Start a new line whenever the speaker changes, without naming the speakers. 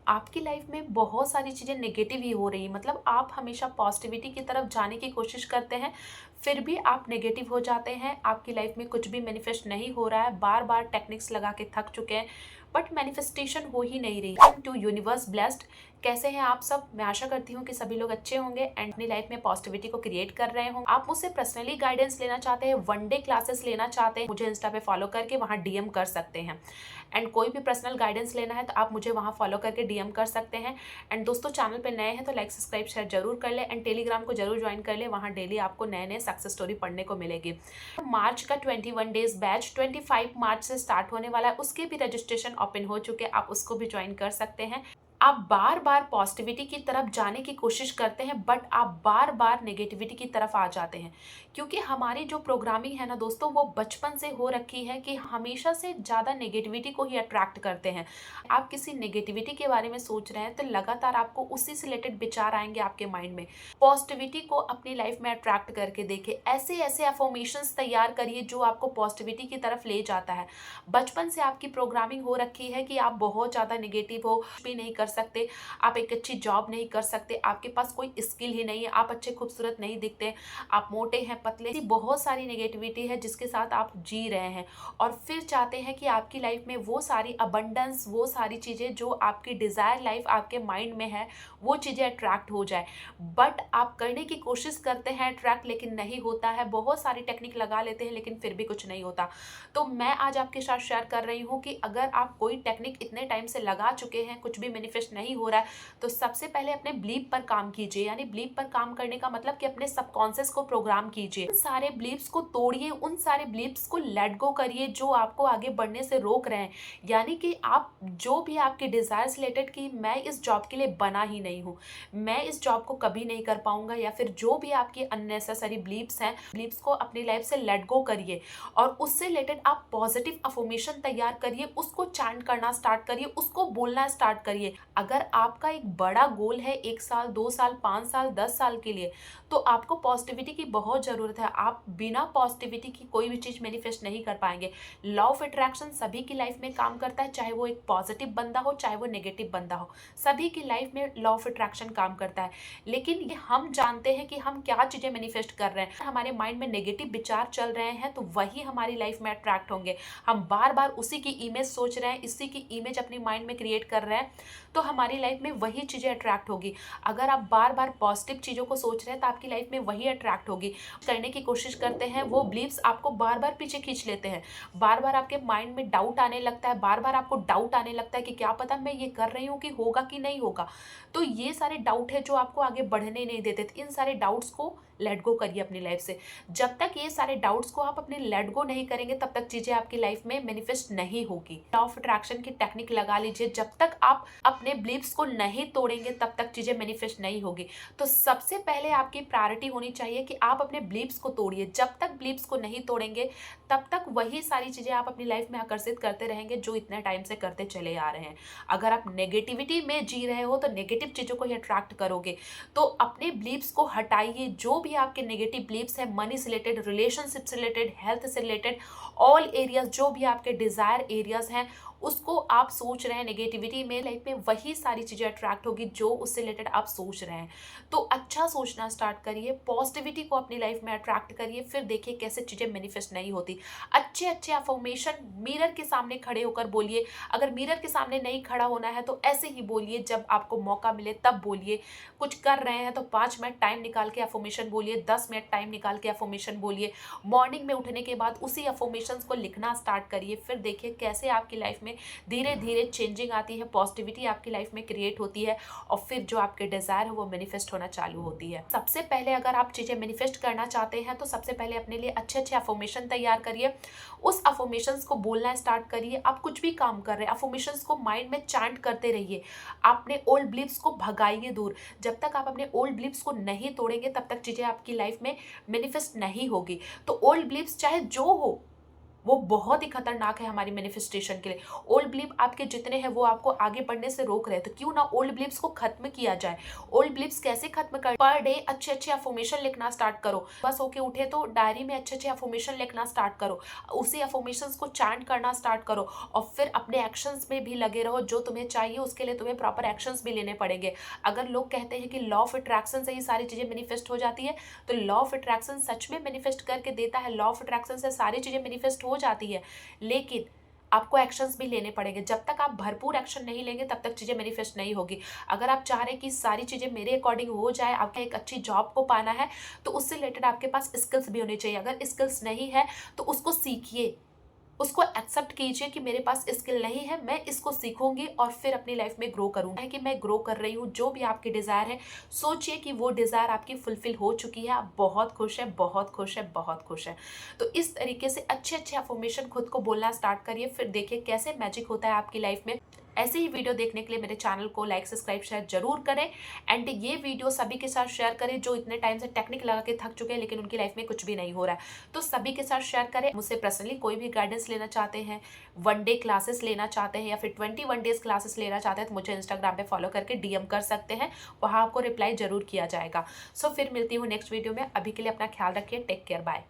आपकी लाइफ में बहुत सारी चीज़ें नेगेटिव ही हो रही हैं, मतलब आप हमेशा पॉजिटिविटी की तरफ जाने की कोशिश करते हैं, फिर भी आप नेगेटिव हो जाते हैं। आपकी लाइफ में कुछ भी मैनिफेस्ट नहीं हो रहा है, बार बार टेक्निक्स लगा के थक चुके हैं, बट मैनिफेस्टेशन हो ही नहीं रही। टू यूनिवर्स ब्लेस्ड, कैसे हैं आप सब? मैं आशा करती हूँ कि सभी लोग अच्छे होंगे एंड अपनी लाइफ में पॉजिटिविटी को क्रिएट कर रहे हों। आप मुझसे पर्सनली गाइडेंस लेना चाहते हैं, वन डे क्लासेस लेना चाहते हैं, मुझे इंस्टा पे फॉलो करके वहाँ डीएम कर सकते हैं। एंड कोई भी पर्सनल गाइडेंस लेना है तो आप मुझे वहाँ फॉलो करके डीएम कर सकते हैं। एंड दोस्तों, चैनल पे नए हैं तो लाइक सब्सक्राइब शेयर जरूर कर ले एंड टेलीग्राम को जरूर ज्वाइन कर ले, वहाँ डेली आपको नए नए सक्सेस स्टोरी पढ़ने को मिलेगी। मार्च का 21 डेज बैच 25 मार्च से स्टार्ट होने वाला है, उसके भी रजिस्ट्रेशन ओपन हो चुके हैं, आप उसको भी ज्वाइन कर सकते हैं। आप बार बार पॉजिटिविटी की तरफ जाने की कोशिश करते हैं, बट आप बार बार नेगेटिविटी की तरफ आ जाते हैं, क्योंकि हमारी जो प्रोग्रामिंग है ना दोस्तों, वो बचपन से हो रखी है कि हमेशा से ज़्यादा नेगेटिविटी को ही अट्रैक्ट करते हैं। आप किसी नेगेटिविटी के बारे में सोच रहे हैं तो लगातार आपको उसी से रिलेटेड विचार आएंगे आपके माइंड में। पॉजिटिविटी को अपनी लाइफ में अट्रैक्ट करके देखिए, ऐसे ऐसे अफर्मेशंस तैयार करिए जो आपको पॉजिटिविटी की तरफ ले जाता है। बचपन से आपकी प्रोग्रामिंग हो रखी है कि आप बहुत ज़्यादा नेगेटिव हो, भी नहीं कर सकते, आप एक अच्छी जॉब नहीं कर सकते, आपके पास कोई स्किल ही नहीं है, आप अच्छे खूबसूरत नहीं दिखते, आप मोटे हैं, पतले, ऐसी बहुत सारी नेगेटिविटी है जिसके साथ आप जी रहे हैं। और फिर चाहते हैं कि आपकी लाइफ में वो सारी अबंडेंस, वो सारी चीज़ें जो आपकी डिज़ायर लाइफ आपके माइंड में है, वो चीज़ें अट्रैक्ट हो जाए। बट आप करने की कोशिश करते हैं अट्रैक्ट, लेकिन नहीं होता है। बहुत सारी टेक्निक लगा लेते हैं लेकिन फिर भी कुछ नहीं होता। तो मैं आज आपके साथ शेयर कर रही हूँ कि अगर आप कोई टेक्निक इतने टाइम से लगा चुके हैं, कुछ भी मैनिफेस्ट नहीं हो रहा है, तो सबसे पहले अपने बिलीफ पर काम कीजिए। यानी बिलीफ पर काम करने का मतलब कि अपने सबकॉन्शियस को प्रोग्राम कीजिए, उन सारे बिलीफ्स को तोड़िए, उन सारे बिलीफ्स को लेट गो करिए जो आपको आगे बढ़ने से रोक रहे हैं। यानी कि आप जो भी आपके डिजायर रिलेटेड कि मैं इस जॉब के लिए बना ही नहीं हूँ, मैं इस जॉब को कभी नहीं कर पाऊंगा, या फिर जो भी आपकी अननेसेसरी बिलीफ्स हैं, बिलीफ्स को अपनी लाइफ से लेट गो करिए और उससे रिलेटेड आप पॉजिटिव अफर्मेशन तैयार करिए, उसको चैंट करना स्टार्ट करिए, उसको बोलना स्टार्ट करिए। अगर आपका एक बड़ा गोल है 1 साल 2 साल 5 साल 10 साल के लिए, तो आपको पॉजिटिविटी की बहुत ज़रूरत है। आप बिना पॉजिटिविटी की कोई भी चीज़ मैनिफेस्ट नहीं कर पाएंगे। लॉ ऑफ अट्रैक्शन सभी की लाइफ में काम करता है, चाहे वो एक पॉजिटिव बंदा हो चाहे वो नेगेटिव बंदा हो, सभी की लाइफ में लॉ ऑफ अट्रैक्शन काम करता है। लेकिन ये हम जानते हैं कि हम क्या चीज़ें मैनिफेस्ट कर रहे हैं। हमारे माइंड में नेगेटिव विचार चल रहे हैं तो वही हमारी लाइफ में अट्रैक्ट होंगे। हम बार बार उसी की इमेज सोच रहे हैं, इसी की इमेज अपनी माइंड में क्रिएट कर रहे हैं, तो हमारी लाइफ में वही चीज़ें अट्रैक्ट होगी। अगर आप बार बार पॉजिटिव चीज़ों को सोच रहे हैं तो आपकी लाइफ में वही अट्रैक्ट होगी। करने की कोशिश करते हैं, वो बिलीव्स आपको बार बार पीछे खींच लेते हैं, बार बार आपके माइंड में डाउट आने लगता है, बार बार आपको डाउट आने लगता है कि क्या पता मैं ये कर रही हूँ कि होगा कि नहीं होगा। तो ये सारे डाउट है जो आपको आगे बढ़ने नहीं देते। तो इन सारे डाउट्स को लेट गो करिए अपनी लाइफ से। जब तक ये सारे डाउट्स को आप अपने लेट गो नहीं करेंगे, तब तक चीजें आपकी लाइफ में मैनिफेस्ट नहीं होगी। लॉ ऑफ अट्रैक्शन की टेक्निक लगा लीजिए, जब तक आप अपने बिलीव्स को नहीं तोड़ेंगे तब तक चीजें मैनिफेस्ट नहीं होगी। तो सबसे पहले आपकी प्रायोरिटी होनी चाहिए कि आप अपने बिलीव्स को तोड़िए। जब तक बिलीव्स को नहीं तोड़ेंगे तब तक वही सारी चीजें आप अपनी लाइफ में आकर्षित करते रहेंगे जो इतने टाइम से करते चले आ रहे हैं। अगर आप नेगेटिविटी में जी रहे हो तो नेगेटिव चीजों को ही अट्रैक्ट करोगे। तो अपने बिलीव्स को हटाइए, जो भी आपके नेगेटिव बिलीव्स है, मनी से रिलेटेड, रिलेशनशिप से रिलेटेड, हेल्थ से रिलेटेड, ऑल एरियाज जो भी आपके डिजायर एरियाज हैं, उसको आप सोच रहे हैं नेगेटिविटी में, लाइफ में वही सारी चीजें अट्रैक्ट होगी जो उससे रिलेटेड आप सोच रहे हैं। तो अच्छा सोचना स्टार्ट करिए, पॉजिटिविटी को अपनी लाइफ में अट्रैक्ट करिए, फिर देखिए कैसे चीजें मैनिफेस्ट नहीं होती। अच्छे अच्छे अफर्मेशन मिरर के सामने खड़े होकर बोलिए। अगर मिरर के सामने नहीं खड़ा होना है तो ऐसे ही बोलिए, जब आपको मौका मिले तब बोलिए। कुछ कर रहे हैं तो 5 मिनट टाइम निकाल के अफर्मेशन बोलिए, 10 मिनट टाइम निकाल के अफर्मेशन बोलिए। मॉर्निंग में उठने के बाद उसी अफर्मेशंस को लिखना स्टार्ट करिए, फिर देखिए कैसे आपकी लाइफ में धीरे धीरे चेंजिंग आती है, पॉजिटिविटी आपकी लाइफ में क्रिएट होती है और फिर जो आपके डिजायर है वो मैनिफेस्ट होना चालू होती है। सबसे पहले अगर आप चीजें मैनिफेस्ट करना चाहते हैं तो सबसे पहले अपने लिए अच्छे अच्छे अफर्मेशन तैयार करिए, उस अफर्मेशंस को बोलना स्टार्ट करिए। आप कुछ भी काम कर रहे हैं, अफर्मेशंस को माइंड में चैंट करते रहिए, अपने ओल्ड बिलीव्स को भगाइए दूर। जब तक आप अपने ओल्ड बिलीव्स को नहीं तोड़ेंगे तब तक चीजें आपकी लाइफ में मैनिफेस्ट नहीं होगी। तो ओल्ड बिलीव्स चाहे जो हो वो बहुत ही खतरनाक है हमारी मैनिफेस्टेशन के लिए। ओल्ड बिलीफ आपके जितने हैं वो आपको आगे बढ़ने से रोक रहे हैं, तो क्यों ना ओल्ड बिलीफ्स को खत्म किया जाए। ओल्ड बिलीफ्स कैसे खत्म कर, पर डे अच्छे अच्छे अफर्मेशन लिखना स्टार्ट करो। बस होके उठे तो डायरी में अच्छे अच्छे अफर्मेशन लिखना स्टार्ट करो, उसी अफर्मेशंस को चैंट करना स्टार्ट करो, और फिर अपने एक्शंस में भी लगे रहो। जो तुम्हें चाहिए उसके लिए तुम्हें प्रॉपर एक्शंस भी लेने पड़ेंगे। अगर लोग कहते हैं कि लॉ ऑफ अट्रैक्शन से ही सारी चीजें मैनिफेस्ट हो जाती है, तो लॉ ऑफ अट्रैक्शन सच में मैनिफेस्ट करके देता है। लॉ ऑफ अट्रैक्शन से सारी चीजें मैनिफेस्ट हो जाती है, लेकिन आपको एक्शंस भी लेने पड़ेंगे। जब तक आप भरपूर एक्शन नहीं लेंगे तब तक चीज़ें मैनिफेस्ट नहीं होगी। अगर आप चाह रहे हैं कि सारी चीज़ें मेरे अकॉर्डिंग हो जाए, आपको एक अच्छी जॉब को पाना है, तो उससे रिलेटेड आपके पास स्किल्स भी होने चाहिए। अगर स्किल्स नहीं है तो उसको सीखिए, उसको एक्सेप्ट कीजिए कि मेरे पास स्किल नहीं है, मैं इसको सीखूंगी और फिर अपनी लाइफ में ग्रो करूंगी। है कि मैं ग्रो कर रही हूँ। जो भी आपकी डिज़ायर है, सोचिए कि वो डिज़ायर आपकी फुलफिल हो चुकी है, आप बहुत खुश है, बहुत खुश है, बहुत खुश है। तो इस तरीके से अच्छे अच्छे अफर्मेशन खुद को बोलना स्टार्ट करिए, फिर देखिए कैसे मैजिक होता है आपकी लाइफ में। ऐसे ही वीडियो देखने के लिए मेरे चैनल को लाइक सब्सक्राइब शेयर जरूर करें, एंड ये वीडियो सभी के साथ शेयर करें जो इतने टाइम से टेक्निक लगा के थक चुके हैं लेकिन उनकी लाइफ में कुछ भी नहीं हो रहा है। तो सभी के साथ शेयर करें। मुझसे पर्सनली कोई भी गाइडेंस लेना चाहते हैं, 1 डे क्लासेस लेना चाहते हैं, या फिर 21 डेज क्लासेस लेना चाहते हैं, तो मुझे इंस्टाग्राम पे फॉलो करके डीएम कर सकते हैं, वहाँ आपको रिप्लाई जरूर किया जाएगा। सो फिर मिलती हूँ नेक्स्ट वीडियो में। अभी के लिए अपना ख्याल रखिए, टेक केयर, बाय।